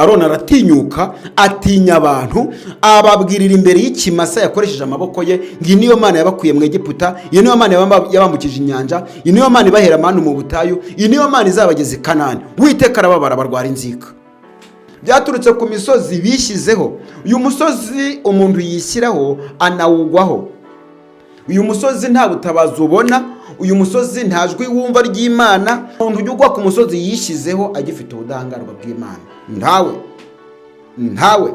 Aroni aratinyuka, atinya abantu, ababwirira imbere y'ikimasa yakoresheje amaboko ye ngo iyi niyo Mana yabakuye mu Egiputa, iyi niyo Mana yabambukije inyanja, iyi niyo Mana ibahera manu mu butayu, iyi niyo Mana izabageza i Kanani. Uwiteka arababara, barwara inzika. Byaturutse ku misozi bishyizeho. Uyu musozi umuntu yishyiraho anawugwaho. Uyu musozi nta butabazi ubona, uyu musozi nta jwi wumva ry'Imana. Umuntu ujya ugwa ku musozi yishyizeho agifite ubudahangarwa bw'Imana. Ntawe.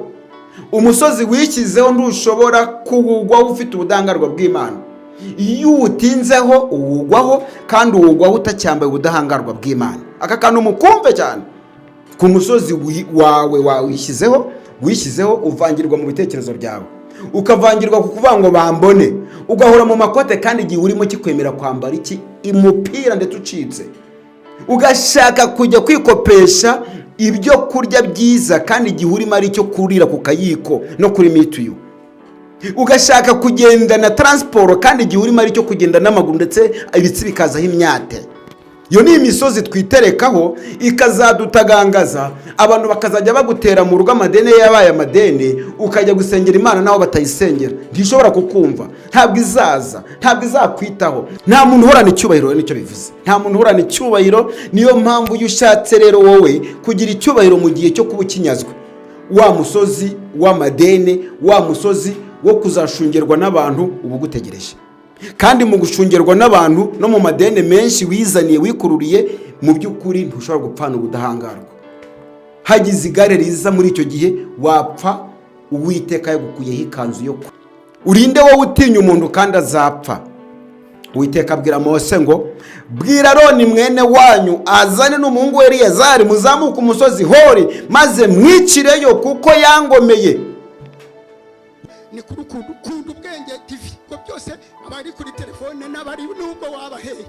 Umusozi wishyizeho ntushobora kuwugwaho ufite ubudahangarwa bw'Imana. Iyo uwutinzeho uwugwaho, kandi uwugwaho utacyambaye ubudahangarwa bw'Imana. Aka kantu mukumve cyane. Ku musozi wawe wishyizeho uvangirwa mu bitekerezo byawe, ukavangirwa ku kuvuga ngo bambone, ugahora mu makote kandi igihe urimo kikwemera kwambara iki imupira ndetse ucitse, ugashaka kujya kwikopesha ibyo kurya byiza kandi igihe urimo ari cyo kurira ku kayiko no kuri mituyu, ugashaka kugenda na transport kandi igihe urimo ari cyo kugenda n'amaguru ndetse ibitsi bikazaho imyate. Iyo ni imisozi twiterekaho ikazadutagangaza, abantu bakazajya bagutera mu rugo amadene yabaye amadene, ukajya gusengera Imana naho batayisengera, ntishobora kukumva, ntabwo izaza, ntabwo izakwitaho. Nta muntu uhorana icyubahiro, nicyo bivuze, nta muntu uhorana icyubahiro. Niyo mpamvu iyo ushatse rero wowe kugira icyubahiro mu gihe cyo kuba ukinyazwe, wa musozi w'amadene, wa musozi wo kuzashungerwa n'abantu ubu gutegereje. Kandi mu gushungerwa n'abantu no mu madene menshi wizaniye wikururiye, mu by'ukuri ntushobora gupfana ubudahangarwa. Hagize igare riza muri icyo gihe wapfa, Uwiteka yagukuyeho ikanzu yo ku. Urinde wowe utinya umuntu kandi azapfa. Uwiteka abwira Mose ngo bwira Aroni mwene wanyu azane n'umuhungu we Eliyazari, muzamuke umusozi Hori maze mwicireyo kuko yangomeye. Ni kunda ubwenge TV ko byose abari kuri telefone n'abari nubwo wabaheye.